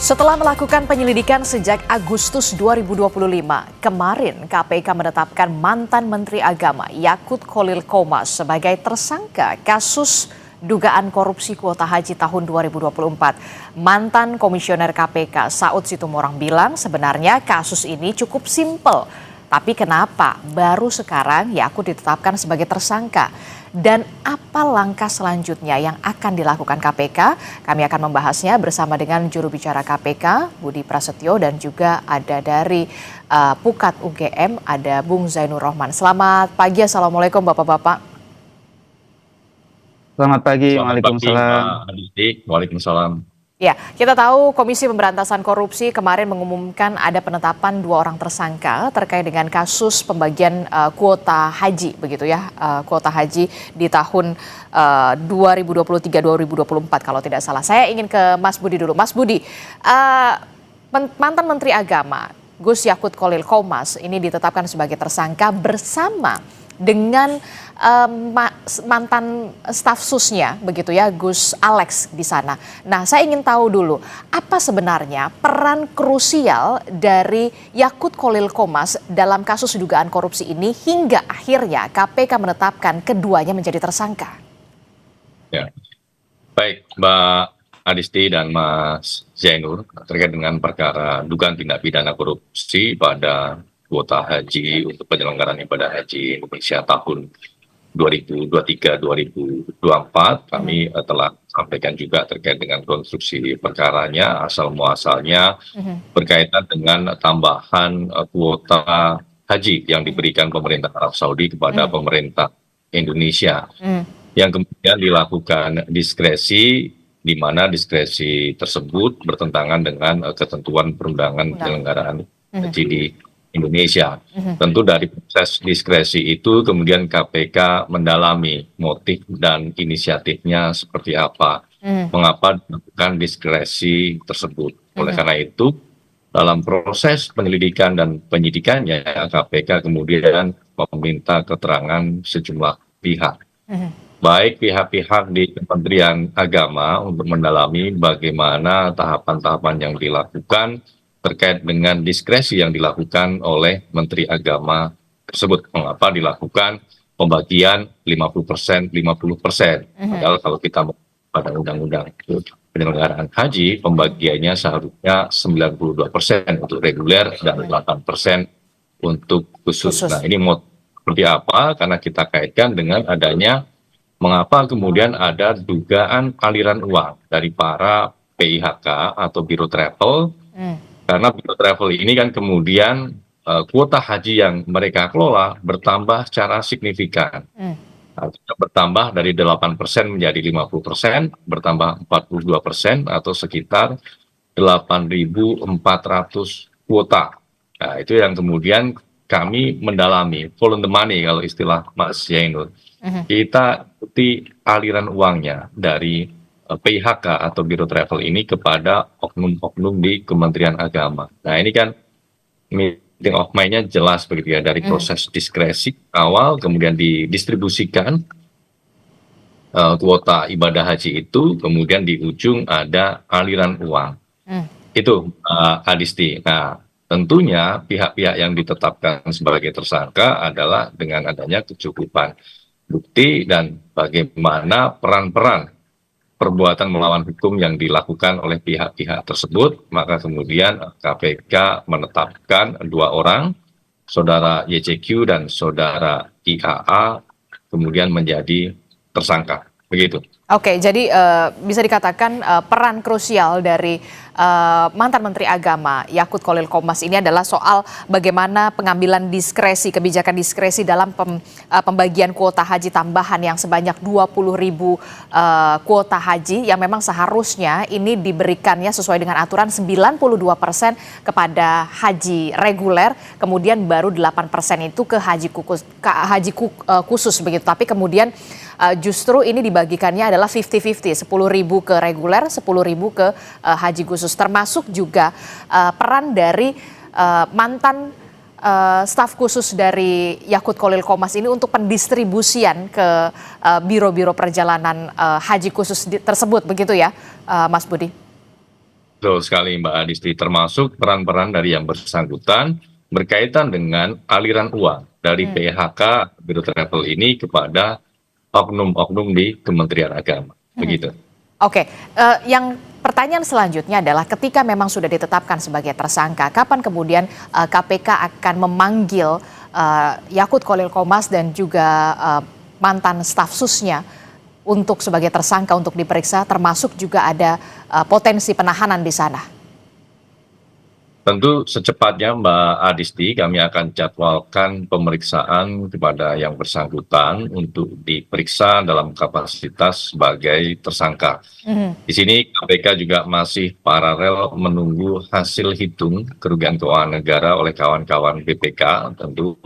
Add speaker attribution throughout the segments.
Speaker 1: Setelah melakukan penyelidikan sejak Agustus 2025, kemarin KPK menetapkan mantan Menteri Agama Yakut Kholil Qomas sebagai tersangka kasus dugaan korupsi kuota haji tahun 2024. Mantan Komisioner KPK Saud Situmorang bilang sebenarnya kasus ini cukup simpel. Tapi kenapa baru sekarang Yakut ditetapkan sebagai tersangka? Dan apa langkah selanjutnya yang akan dilakukan KPK? Kami akan membahasnya bersama dengan juru bicara KPK, Budi Prasetyo, dan juga ada dari Pukat UGM, ada Bung Zainur Rohman. Selamat pagi, Assalamualaikum Bapak-Bapak.
Speaker 2: Selamat pagi,
Speaker 3: Waalaikumsalam.
Speaker 2: Waalaikumsalam.
Speaker 3: Waalaikumsalam.
Speaker 1: Ya, kita tahu Komisi Pemberantasan Korupsi kemarin mengumumkan ada penetapan 2 orang tersangka terkait dengan kasus pembagian kuota haji, begitu ya, kuota haji di tahun 2023-2024 kalau tidak salah. Saya ingin ke Mas Budi dulu. Mas Budi, mantan Menteri Agama Gus Yakut Kholil Qomas ini ditetapkan sebagai tersangka bersama dengan mantan staf susnya, begitu ya, Gus Alex di sana. Nah, saya ingin tahu dulu, apa sebenarnya peran krusial dari Yakut Kholil Qomas dalam kasus dugaan korupsi ini hingga akhirnya KPK menetapkan keduanya menjadi tersangka?
Speaker 3: Ya. Baik, Mbak Adisti dan Mas Zainur, terkait dengan perkara dugaan tindak pidana korupsi pada kuota haji untuk penyelenggaraan ibadah haji Indonesia tahun 2023-2024, kami telah sampaikan juga terkait dengan konstruksi perkaranya, asal muasalnya berkaitan dengan tambahan kuota haji yang diberikan pemerintah Arab Saudi kepada pemerintah Indonesia, yang kemudian dilakukan diskresi, di mana diskresi tersebut bertentangan dengan ketentuan perundangan penyelenggaraan haji di Indonesia. Tentu dari proses diskresi itu kemudian KPK mendalami motif dan inisiatifnya seperti apa, mengapa dilakukan diskresi tersebut. Oleh karena itu, dalam proses penyelidikan dan penyidikannya, KPK kemudian meminta keterangan sejumlah pihak, baik pihak-pihak di Kementerian Agama untuk mendalami bagaimana tahapan-tahapan yang dilakukan terkait dengan diskresi yang dilakukan oleh Menteri Agama tersebut. Mengapa dilakukan pembagian 50%, 50%. Padahal kalau kita pada undang-undang penyelenggaraan haji, pembagiannya seharusnya 92% untuk reguler dan 8% untuk khusus. Nah, ini mau seperti apa? Karena kita kaitkan dengan adanya mengapa kemudian ada dugaan aliran uang dari para PIHK atau Biro Travel. Karena Biro Travel ini kan kemudian kuota haji yang mereka kelola bertambah secara signifikan. Bertambah dari 8% menjadi 50%, bertambah 42% atau sekitar 8.400 kuota. Nah, itu yang kemudian kami mendalami, follow the money kalau istilah Mas Zainur. Kita ikuti aliran uangnya dari PIHK atau Biro Travel ini kepada oknum-oknum di Kementerian Agama. Nah, ini kan meeting of mind-nya jelas begitu ya, dari proses diskresi awal kemudian didistribusikan kuota ibadah haji itu, kemudian di ujung ada aliran uang. Itu Adisti. Nah, tentunya pihak-pihak yang ditetapkan sebagai tersangka adalah dengan adanya kecukupan bukti dan bagaimana peran-peran perbuatan melawan hukum yang dilakukan oleh pihak-pihak tersebut, maka kemudian KPK menetapkan 2 orang, saudara YCQ dan saudara IAA, kemudian menjadi tersangka. Begitu.
Speaker 1: Oke, jadi bisa dikatakan peran krusial dari mantan Menteri Agama Yakut Kholil Qomas ini adalah soal bagaimana pengambilan diskresi, kebijakan diskresi dalam pembagian kuota haji tambahan yang sebanyak 20.000 kuota haji yang memang seharusnya ini diberikannya sesuai dengan aturan 92% kepada haji reguler, kemudian baru 8% itu ke haji khusus begitu. Tapi kemudian justru ini dibagikannya adalah 50-50, 10.000 ke reguler, 10.000 ke haji khusus, termasuk juga peran dari mantan staf khusus dari Yakut Kholil Qomas ini untuk pendistribusian ke biro-biro perjalanan haji khusus tersebut, begitu ya, Mas Budi?
Speaker 3: Betul sekali Mbak Adisti, termasuk peran-peran dari yang bersangkutan berkaitan dengan aliran uang dari
Speaker 1: Hmm.
Speaker 3: PHK Biro Travel ini kepada oknum-oknum di Kementerian Agama. Begitu.
Speaker 1: Oke, yang pertanyaan selanjutnya adalah ketika memang sudah ditetapkan sebagai tersangka, kapan kemudian KPK akan memanggil Yakut Khalil Qomas dan juga mantan staf susnya untuk sebagai tersangka untuk diperiksa, termasuk juga ada potensi penahanan di sana?
Speaker 3: Tentu secepatnya Mbak Adisti kami akan jadwalkan pemeriksaan kepada yang bersangkutan untuk diperiksa dalam kapasitas sebagai tersangka.
Speaker 1: Mhm.
Speaker 3: Di sini KPK juga masih paralel menunggu hasil hitung kerugian keuangan negara oleh kawan-kawan BPK. Tentu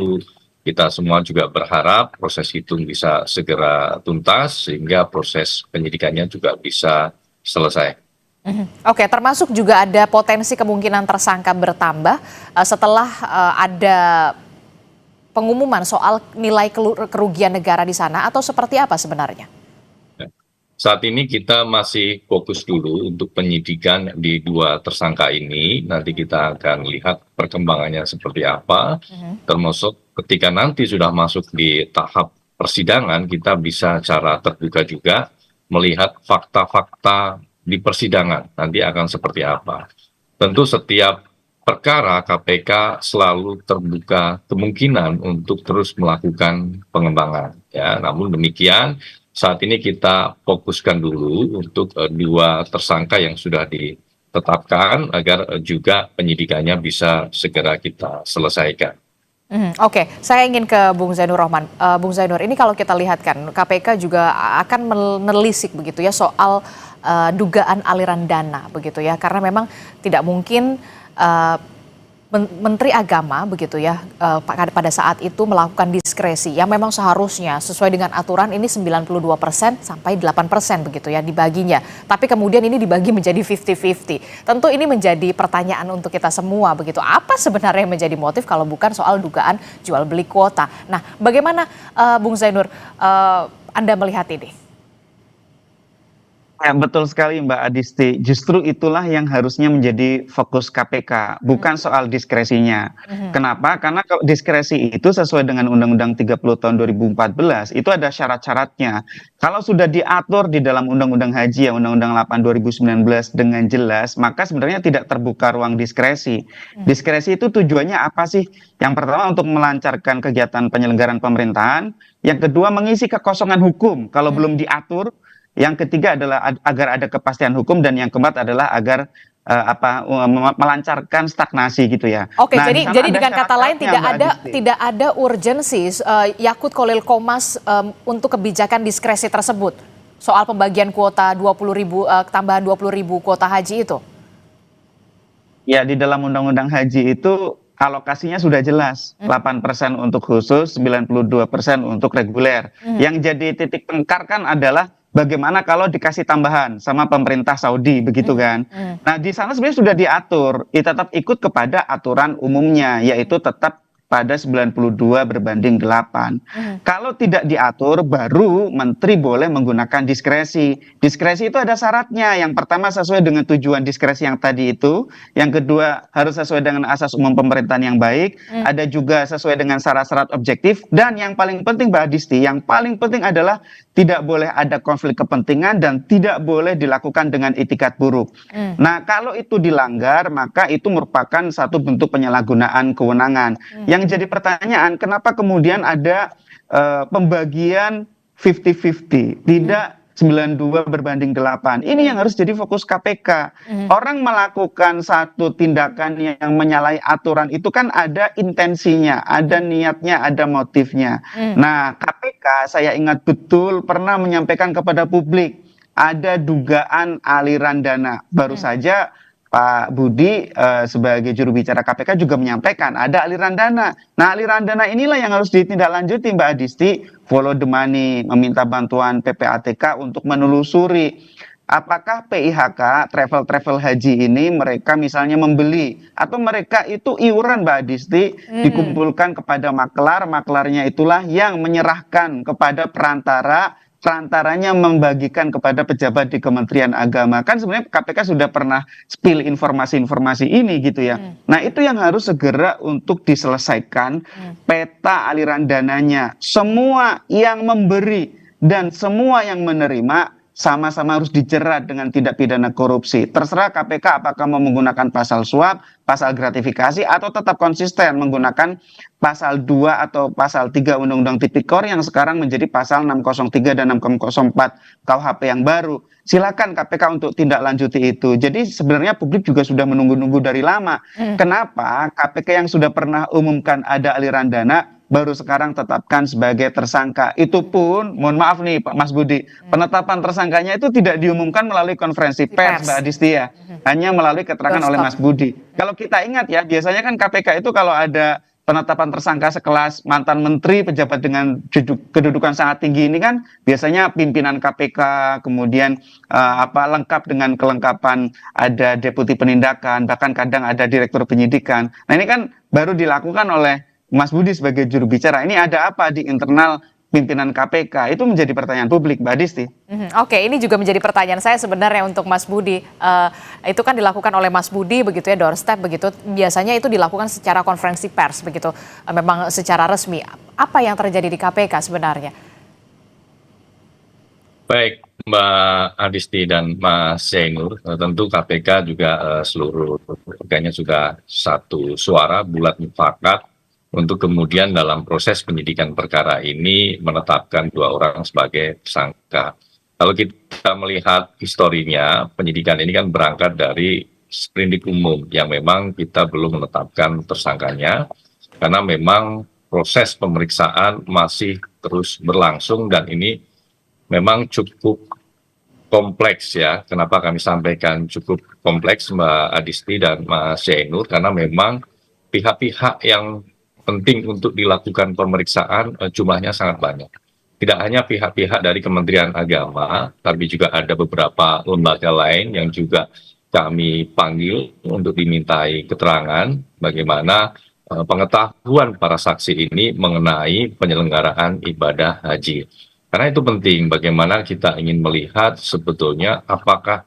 Speaker 3: kita semua juga berharap proses hitung bisa segera tuntas sehingga proses penyidikannya juga bisa selesai.
Speaker 1: Oke, termasuk juga ada potensi kemungkinan tersangka bertambah setelah ada pengumuman soal nilai kerugian negara di sana, atau seperti apa sebenarnya?
Speaker 3: Saat ini kita masih fokus dulu untuk penyidikan di dua tersangka ini. Nanti kita akan lihat perkembangannya seperti apa, termasuk ketika nanti sudah masuk di tahap persidangan, kita bisa secara terbuka juga melihat fakta-fakta di persidangan nanti akan seperti apa. Tentu setiap perkara KPK selalu terbuka kemungkinan untuk terus melakukan pengembangan. Ya, namun demikian saat ini kita fokuskan dulu untuk dua tersangka yang sudah ditetapkan agar juga penyidikannya bisa segera kita selesaikan.
Speaker 1: Oke, saya ingin ke Bung Zainur Rohman. Bung Zainur, ini kalau kita lihat kan KPK juga akan menelisik begitu ya soal dugaan aliran dana begitu ya, karena memang tidak mungkin Menteri Agama begitu ya pada saat itu melakukan diskresi yang memang seharusnya sesuai dengan aturan ini 92% sampai 8% begitu ya dibaginya. Tapi kemudian ini dibagi menjadi 50-50. Tentu ini menjadi pertanyaan untuk kita semua begitu. Apa sebenarnya yang menjadi motif kalau bukan soal dugaan jual beli kuota? Nah, bagaimana Bung Zainur Anda melihat ini?
Speaker 2: Ya, betul sekali Mbak Adisti. Justru itulah yang harusnya menjadi fokus KPK, bukan soal diskresinya. Kenapa? Karena kalau diskresi itu sesuai dengan Undang-Undang 30 tahun 2014, itu ada syarat-syaratnya. Kalau sudah diatur di dalam Undang-Undang Haji ya, Undang-Undang 8 2019 dengan jelas, maka sebenarnya tidak terbuka ruang diskresi. Diskresi itu tujuannya apa sih? Yang pertama untuk melancarkan kegiatan penyelenggaraan pemerintahan, yang kedua mengisi kekosongan hukum kalau belum diatur. Yang ketiga adalah agar ada kepastian hukum, dan yang keempat adalah agar melancarkan stagnasi gitu ya.
Speaker 1: Oke,
Speaker 2: Nah,
Speaker 1: jadi dengan kata lain
Speaker 2: Mbak Adisti.
Speaker 1: tidak ada urgensi Yakut Khalil Qomas untuk kebijakan diskresi tersebut soal pembagian kuota 20.000 tambahan 20.000 kuota haji itu.
Speaker 2: Ya, di dalam Undang-Undang Haji itu alokasinya sudah jelas, 8% untuk khusus, 92% untuk reguler. Yang jadi titik tengkar kan adalah bagaimana kalau dikasih tambahan sama pemerintah Saudi begitu kan. Nah, di sana sebenarnya sudah diatur, tetap ikut kepada aturan umumnya, yaitu tetap pada 92 berbanding 8. Kalau tidak diatur, baru menteri boleh menggunakan diskresi. Diskresi itu ada syaratnya. Yang pertama sesuai dengan tujuan diskresi yang tadi itu. Yang kedua harus sesuai dengan asas umum pemerintahan yang baik. Ada juga sesuai dengan syarat-syarat objektif. Dan yang paling penting Mbak Adisti, yang paling penting adalah tidak boleh ada konflik kepentingan dan tidak boleh dilakukan dengan itikat buruk. Nah, kalau itu dilanggar, maka itu merupakan satu bentuk penyalahgunaan kewenangan. Yang jadi pertanyaan, kenapa kemudian ada pembagian 50-50, tidak 92 berbanding 8. Ini yang harus jadi fokus KPK. Orang melakukan satu tindakan yang menyalahi aturan itu kan ada intensinya, ada niatnya, ada motifnya. Nah, KPK saya ingat betul pernah menyampaikan kepada publik ada dugaan aliran dana. Baru saja Pak Budi sebagai juru bicara KPK juga menyampaikan ada aliran dana. Nah, aliran dana inilah yang harus ditindaklanjuti Mbak Adisti, follow the money, meminta bantuan PPATK untuk menelusuri apakah PIHK travel haji ini mereka misalnya membeli atau mereka itu iuran Mbak Adisti dikumpulkan kepada maklar, maklarnya itulah yang menyerahkan kepada perantara perantaranya membagikan kepada pejabat di Kementerian Agama. Kan sebenarnya KPK sudah pernah spill informasi-informasi ini gitu ya. Nah, itu yang harus segera untuk diselesaikan peta aliran dananya. Semua yang memberi dan semua yang menerima sama-sama harus dijerat dengan tindak pidana korupsi. Terserah KPK apakah mau menggunakan pasal suap, pasal gratifikasi, atau tetap konsisten menggunakan pasal 2 atau pasal 3 Undang-Undang Tipikor yang sekarang menjadi pasal 603 dan 604 KUHP yang baru. Silakan KPK untuk tindak lanjuti itu. Jadi sebenarnya publik juga sudah menunggu-nunggu dari lama. Kenapa KPK yang sudah pernah umumkan ada aliran dana baru sekarang tetapkan sebagai tersangka? Itu pun, mohon maaf nih Pak Mas Budi, penetapan tersangkanya itu tidak diumumkan melalui konferensi pers, Mbak Adistia, hanya melalui keterangan oleh Mas Budi. Kalau kita ingat ya, biasanya kan KPK itu kalau ada penetapan tersangka sekelas mantan menteri, pejabat dengan kedudukan sangat tinggi ini kan biasanya pimpinan KPK, kemudian lengkap dengan kelengkapan ada deputi penindakan, bahkan kadang ada direktur penyidikan. Nah, ini kan baru dilakukan oleh Mas Budi sebagai juru bicara. Ini ada apa di internal pimpinan KPK? Itu menjadi pertanyaan publik, Mbak Disti.
Speaker 1: Oke, ini juga menjadi pertanyaan saya sebenarnya untuk Mas Budi. Itu kan dilakukan oleh Mas Budi begitu ya, doorstep begitu. Biasanya itu dilakukan secara konferensi pers begitu, memang secara resmi. Apa yang terjadi di KPK sebenarnya? Baik,
Speaker 3: Mbak Adisti dan Mas Zainur, tentu KPK juga seluruh pegawainya sudah satu suara bulat mufakat untuk kemudian dalam proses penyidikan perkara ini menetapkan 2 orang sebagai tersangka. Kalau kita melihat historinya, penyidikan ini kan berangkat dari sprindik umum yang memang kita belum menetapkan tersangkanya, karena memang proses pemeriksaan masih terus berlangsung dan ini memang cukup kompleks ya. Kenapa kami sampaikan cukup kompleks, Mbak Adisti dan Mas Zainur, karena memang pihak-pihak yang penting untuk dilakukan pemeriksaan jumlahnya sangat banyak. Tidak hanya pihak-pihak dari Kementerian Agama, tapi juga ada beberapa lembaga lain yang juga kami panggil untuk dimintai keterangan bagaimana pengetahuan para saksi ini mengenai penyelenggaraan ibadah haji. Karena itu penting bagaimana kita ingin melihat sebetulnya apakah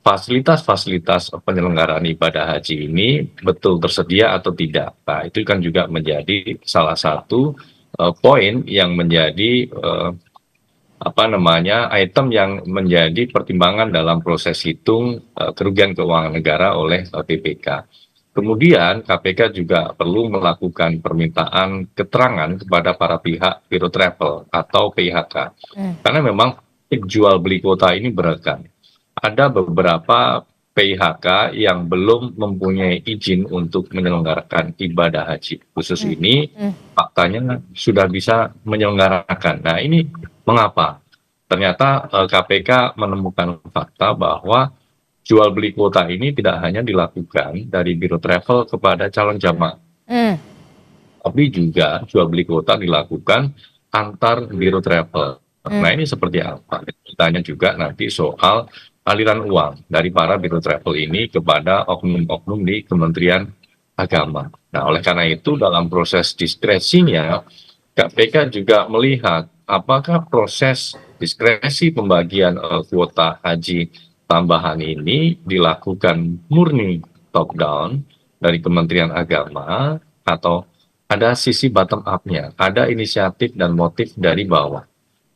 Speaker 3: fasilitas-fasilitas penyelenggaraan ibadah haji ini betul tersedia atau tidak. Nah, itu kan juga menjadi salah satu poin yang menjadi item yang menjadi pertimbangan dalam proses hitung kerugian keuangan negara oleh BPK. Kemudian KPK juga perlu melakukan permintaan keterangan kepada para pihak Biro Travel atau PIHK. Karena memang jual beli kuota ini beragam. Ada beberapa PIHK yang belum mempunyai izin untuk menyelenggarakan ibadah haji. Khusus ini faktanya sudah bisa menyelenggarakan. Nah, ini mengapa? Ternyata KPK menemukan fakta bahwa jual beli kuota ini tidak hanya dilakukan dari Biro Travel kepada calon jamaah, tapi juga jual beli kuota dilakukan antar Biro Travel. Nah, ini seperti apa? Ditanya juga nanti soal aliran uang dari para Biro Travel ini kepada oknum-oknum di Kementerian Agama. Nah, oleh karena itu dalam proses diskresinya, KPK juga melihat apakah proses diskresi pembagian kuota haji tambahan ini dilakukan murni top down dari Kementerian Agama atau ada sisi bottom up-nya, ada inisiatif dan motif dari bawah.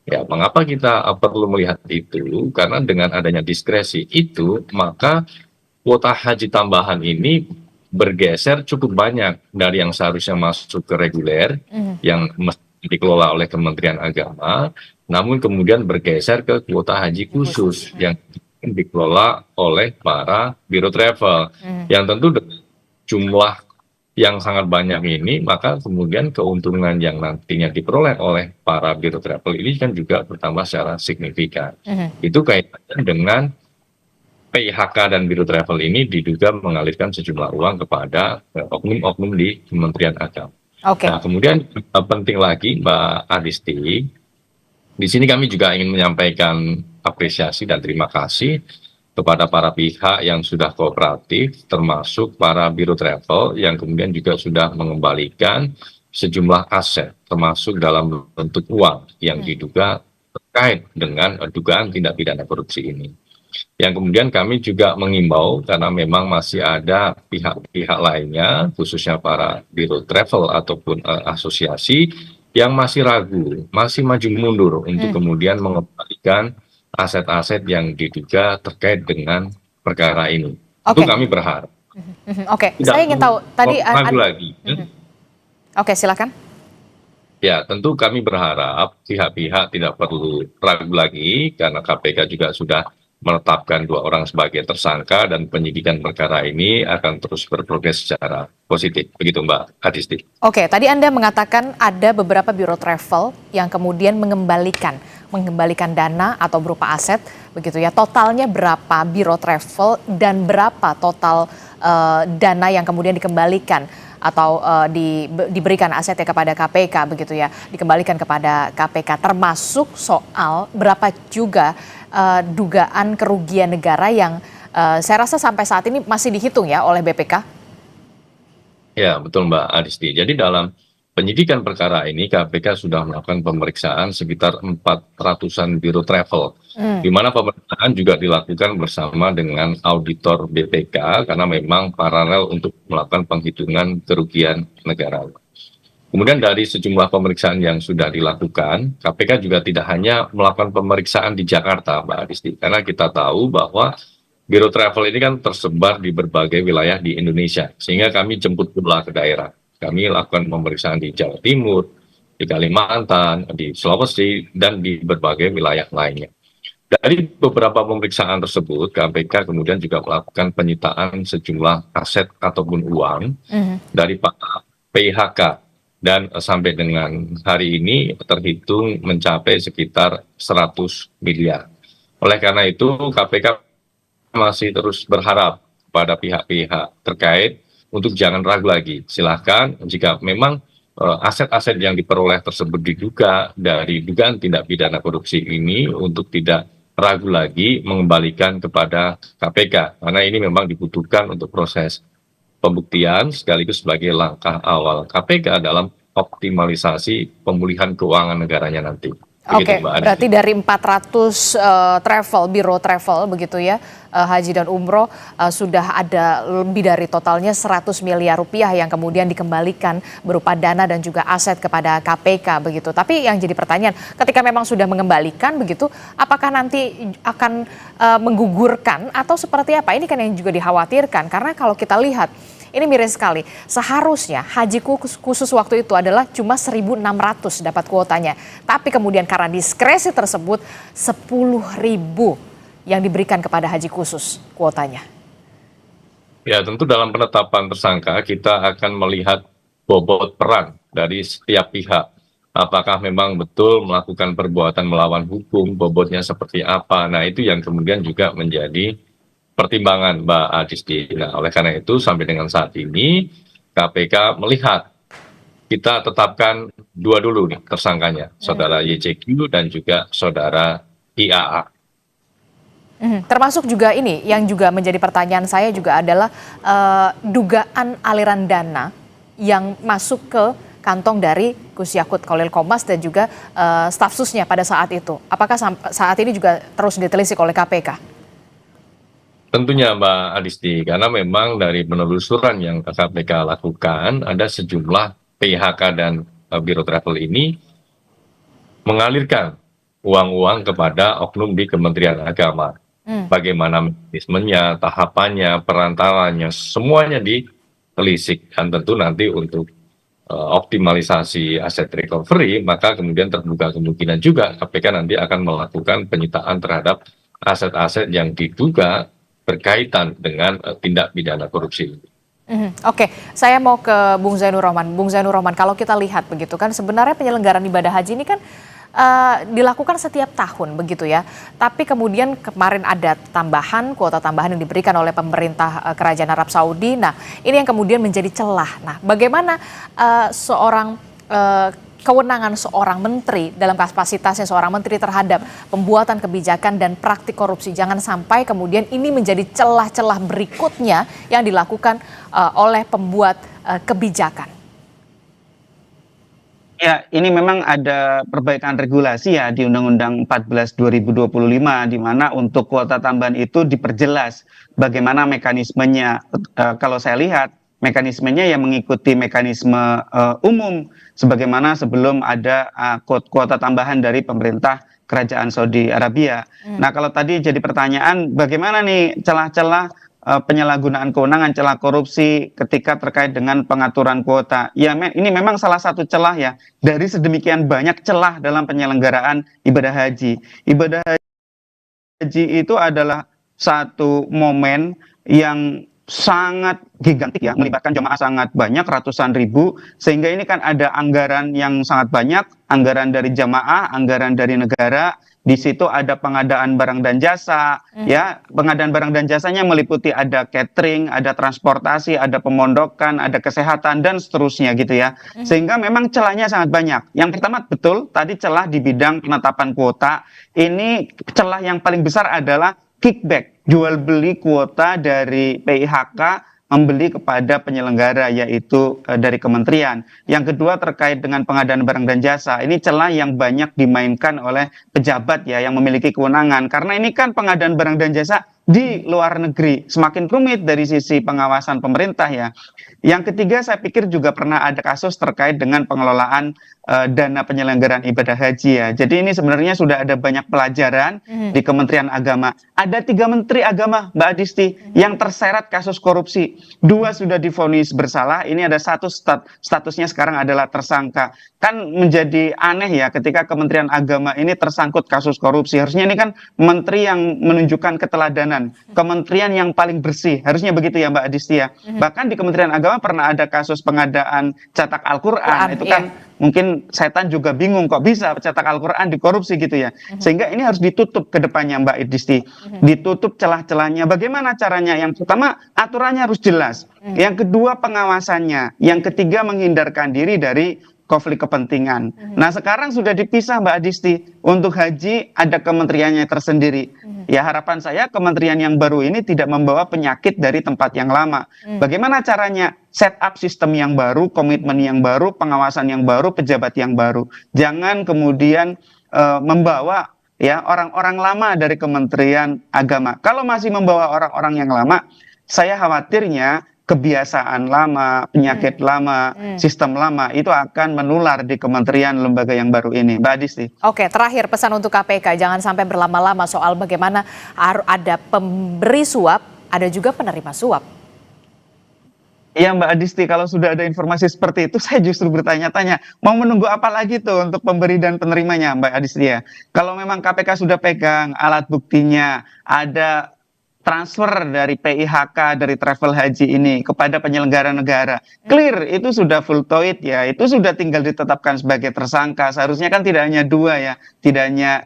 Speaker 3: Ya, mengapa kita perlu melihat itu? Karena dengan adanya diskresi itu, maka kuota haji tambahan ini bergeser cukup banyak dari yang seharusnya masuk ke reguler, yang dikelola oleh Kementerian Agama, namun kemudian bergeser ke kuota haji khusus yang dikelola oleh para Biro Travel. Yang tentu jumlah yang sangat banyak ini, maka kemudian keuntungan yang nantinya diperoleh oleh para Biro Travel ini kan juga bertambah secara signifikan. Itu kaitannya dengan PIHK dan Biro Travel ini diduga mengalirkan sejumlah uang kepada oknum-oknum di Kementerian Agama. Nah, kemudian penting lagi Mbak Adisti, di sini kami juga ingin menyampaikan apresiasi dan terima kasih kepada para pihak yang sudah kooperatif, termasuk para Biro Travel yang kemudian juga sudah mengembalikan sejumlah aset, termasuk dalam bentuk uang yang diduga terkait terkait dengan dugaan tindak pidana korupsi ini. Yang kemudian kami juga mengimbau karena memang masih ada pihak-pihak lainnya, khususnya para biro travel ataupun asosiasi yang masih ragu, masih maju mundur untuk kemudian mengembalikan aset-aset yang diduga terkait dengan perkara ini. Itu
Speaker 1: Oke.
Speaker 3: kami berharap
Speaker 1: Oke,
Speaker 3: tidak
Speaker 1: saya ingin tahu tadi
Speaker 3: ragu lagi.
Speaker 1: Oke, silakan.
Speaker 3: Ya, tentu kami berharap pihak-pihak tidak perlu ragu lagi karena KPK juga sudah menetapkan 2 orang sebagai tersangka dan penyidikan perkara ini akan terus berprogres secara positif. Begitu Mbak Adisti.
Speaker 1: Oke, tadi Anda mengatakan ada beberapa biro travel yang kemudian mengembalikan dana atau berupa aset, begitu ya. Totalnya berapa biro travel dan berapa total dana yang kemudian dikembalikan atau diberikan asetnya kepada KPK, begitu ya, dikembalikan kepada KPK, termasuk soal berapa juga dugaan kerugian negara yang saya rasa sampai saat ini masih dihitung ya oleh BPK.
Speaker 3: Ya, betul Mbak Adisti. Jadi dalam penyidikan perkara ini KPK sudah melakukan pemeriksaan sekitar 400-an biro travel, di mana pemeriksaan juga dilakukan bersama dengan auditor BPK karena memang paralel untuk melakukan penghitungan kerugian negara. Kemudian dari sejumlah pemeriksaan yang sudah dilakukan, KPK juga tidak hanya melakukan pemeriksaan di Jakarta, Mbak Adisti, karena kita tahu bahwa biro travel ini kan tersebar di berbagai wilayah di Indonesia, sehingga kami jemput pula ke daerah. Kami lakukan pemeriksaan di Jawa Timur, di Kalimantan, di Sulawesi, dan di berbagai wilayah lainnya. Dari beberapa pemeriksaan tersebut, KPK kemudian juga melakukan penyitaan sejumlah aset ataupun uang dari para PHK. Dan sampai dengan hari ini terhitung mencapai sekitar 100 miliar. Oleh karena itu KPK masih terus berharap pada pihak-pihak terkait untuk jangan ragu lagi. Silahkan jika memang aset-aset yang diperoleh tersebut diduga dari dugaan tindak pidana korupsi ini untuk tidak ragu lagi mengembalikan kepada KPK. Karena ini memang dibutuhkan untuk proses pembuktian sekaligus sebagai langkah awal KPK dalam optimalisasi pemulihan keuangan negaranya nanti.
Speaker 1: Oke, berarti dari 400 biro travel begitu ya, haji dan umroh sudah ada lebih dari totalnya 100 miliar rupiah yang kemudian dikembalikan berupa dana dan juga aset kepada KPK begitu. Tapi yang jadi pertanyaan, ketika memang sudah mengembalikan begitu, apakah nanti akan menggugurkan atau seperti apa? Ini kan yang juga dikhawatirkan karena kalau kita lihat ini miris sekali. Seharusnya haji khusus waktu itu adalah cuma 1.600 dapat kuotanya. Tapi kemudian karena diskresi tersebut 10.000 yang diberikan kepada haji khusus kuotanya.
Speaker 3: Ya, tentu dalam penetapan tersangka kita akan melihat bobot peran dari setiap pihak. Apakah memang betul melakukan perbuatan melawan hukum, bobotnya seperti apa. Nah, itu yang kemudian juga menjadi pertimbangan Mbak Adisti. Nah, oleh karena itu sampai dengan saat ini KPK melihat kita tetapkan 2 dulu nih tersangkanya, saudara YCQ dan juga saudara IAA.
Speaker 1: Termasuk juga ini yang juga menjadi pertanyaan saya juga adalah dugaan aliran dana yang masuk ke kantong dari Gus Yakut Khalil Qomas dan juga staf susnya pada saat itu. Apakah saat ini juga terus ditelisik oleh KPK?
Speaker 3: Tentunya Mbak Adisti, karena memang dari penelusuran yang KPK lakukan, ada sejumlah PHK dan biro travel ini mengalirkan uang-uang kepada oknum di Kementerian Agama. Bagaimana mekanismenya, tahapannya, perantaranya, semuanya ditelisik. Dan tentu nanti untuk optimalisasi aset recovery, maka kemudian terbuka kemungkinan juga KPK nanti akan melakukan penyitaan terhadap aset-aset yang diduga berkaitan dengan tindak pidana korupsi.
Speaker 1: Oke, saya mau ke Bung Zainur Rohman. Bung Zainur Rohman, kalau kita lihat begitu kan sebenarnya penyelenggaraan ibadah haji ini kan dilakukan setiap tahun begitu ya. Tapi kemudian kemarin ada kuota tambahan yang diberikan oleh pemerintah Kerajaan Arab Saudi. Nah, ini yang kemudian menjadi celah. Nah, bagaimana kewenangan seorang menteri dalam kapasitasnya seorang menteri terhadap pembuatan kebijakan dan praktik korupsi. Jangan sampai kemudian ini menjadi celah-celah berikutnya yang dilakukan oleh pembuat kebijakan.
Speaker 2: Ya, ini memang ada perbaikan regulasi ya di Undang-Undang 14 2025 di mana untuk kuota tambahan itu diperjelas bagaimana mekanismenya. Kalau saya lihat mekanismenya yang mengikuti mekanisme umum sebagaimana sebelum ada kuota tambahan dari pemerintah Kerajaan Saudi Arabia. Nah, kalau tadi jadi pertanyaan bagaimana nih celah-celah penyalahgunaan kewenangan, celah korupsi ketika terkait dengan pengaturan kuota. Ya, ini memang salah satu celah ya dari sedemikian banyak celah dalam penyelenggaraan ibadah haji. Ibadah haji itu adalah satu momen yang sangat gigantik ya, melibatkan jemaah sangat banyak, ratusan ribu, sehingga ini kan ada anggaran yang sangat banyak, anggaran dari jamaah, anggaran dari negara, di situ ada pengadaan barang dan jasa, ya, pengadaan barang dan jasanya meliputi ada catering, ada transportasi, ada pemondokan, ada kesehatan, dan seterusnya gitu ya, sehingga memang celahnya sangat banyak. Yang pertama betul, tadi celah di bidang penetapan kuota, ini celah yang paling besar adalah kickback, jual beli kuota dari PIHK membeli kepada penyelenggara yaitu dari kementerian. Yang kedua terkait dengan pengadaan barang dan jasa. Ini celah yang banyak dimainkan oleh pejabat ya yang memiliki kewenangan. Karena ini kan pengadaan barang dan jasa di luar negeri. Semakin rumit dari sisi pengawasan pemerintah ya. Yang ketiga saya pikir juga pernah ada kasus terkait dengan pengelolaan dana penyelenggaraan ibadah haji ya. Jadi ini sebenarnya sudah ada banyak pelajaran di Kementerian Agama. Ada 3 Menteri Agama, Mbak Adisti, yang terseret kasus korupsi. 2 sudah divonis bersalah, ini ada 1 statusnya sekarang adalah tersangka. Kan menjadi aneh ya ketika Kementerian Agama ini tersangkut kasus korupsi. Harusnya ini kan menteri yang menunjukkan keteladanan, kementerian yang paling bersih. Harusnya begitu ya Mbak Adisti ya. Bahkan di Kementerian Agama pernah ada kasus pengadaan cetak Al-Quran. Itu kan mungkin setan juga bingung kok bisa cetak Al-Quran dikorupsi gitu ya. Sehingga ini harus ditutup ke depannya Mbak Adisti. Ditutup celah-celahnya. Bagaimana caranya? Yang pertama aturannya harus jelas. Yang kedua pengawasannya. Yang ketiga menghindarkan diri dari konflik kepentingan. Nah sekarang sudah dipisah Mbak Adisti. Untuk haji ada kementeriannya tersendiri. Ya harapan saya kementerian yang baru ini tidak membawa penyakit dari tempat yang lama. Bagaimana caranya? Set up sistem yang baru, komitmen yang baru, pengawasan yang baru, pejabat yang baru. Jangan kemudian membawa ya orang-orang lama dari Kementerian Agama. Kalau masih membawa orang-orang yang lama, saya khawatirnya kebiasaan lama, penyakit lama, sistem lama itu akan menular di kementerian lembaga yang baru ini. Mbak Adisti.
Speaker 1: Oke, terakhir pesan untuk KPK, jangan sampai berlama-lama soal bagaimana ada pemberi suap, ada juga penerima suap.
Speaker 2: Iya Mbak Adisti, kalau sudah ada informasi seperti itu, saya justru bertanya-tanya, mau menunggu apa lagi tuh untuk pemberi dan penerimanya Mbak Adisti ya. Kalau memang KPK sudah pegang alat buktinya, ada transfer dari PIHK dari travel haji ini kepada penyelenggara negara. Clear, itu sudah full toit ya, itu sudah tinggal ditetapkan sebagai tersangka. Seharusnya kan tidak hanya 2 ya, tidak hanya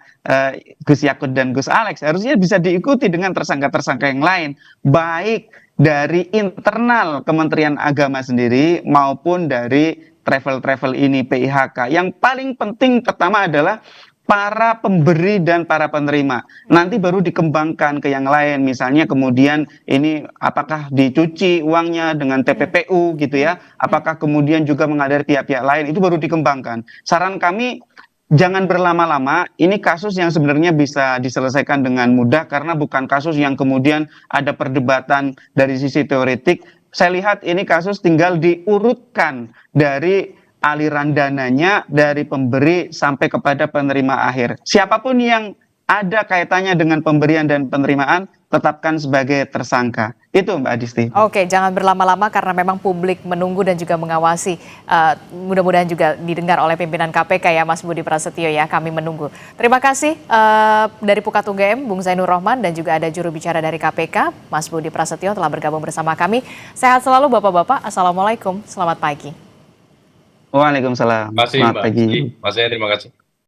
Speaker 2: Gus Yakut dan Gus Alex, harusnya bisa diikuti dengan tersangka-tersangka yang lain, baik dari internal Kementerian Agama sendiri maupun dari travel-travel ini PIHK. Yang paling penting pertama adalah para pemberi dan para penerima. Nanti baru dikembangkan ke yang lain. Misalnya kemudian ini apakah dicuci uangnya dengan TPPU gitu ya. Apakah kemudian juga mengadari pihak-pihak lain. Itu baru dikembangkan. Saran kami jangan berlama-lama. Ini kasus yang sebenarnya bisa diselesaikan dengan mudah. Karena bukan kasus yang kemudian ada perdebatan dari sisi teoretik. Saya lihat ini kasus tinggal diurutkan dari aliran dananya dari pemberi sampai kepada penerima akhir. Siapapun yang ada kaitannya dengan pemberian dan penerimaan, tetapkan sebagai tersangka. Itu Mbak Adisti.
Speaker 1: Oke, jangan berlama-lama karena memang publik menunggu dan juga mengawasi. Mudah-mudahan juga didengar oleh pimpinan KPK ya Mas Budi Prasetyo ya, kami menunggu. Terima kasih dari Pukat UGM, Bung Zainur Rohman dan juga ada juru bicara dari KPK, Mas Budi Prasetyo telah bergabung bersama kami. Sehat selalu Bapak-Bapak, Assalamualaikum, selamat pagi.
Speaker 2: Waalaikumsalam.
Speaker 3: Terima kasih
Speaker 2: Selamat pagi.
Speaker 3: Mas, terima kasih.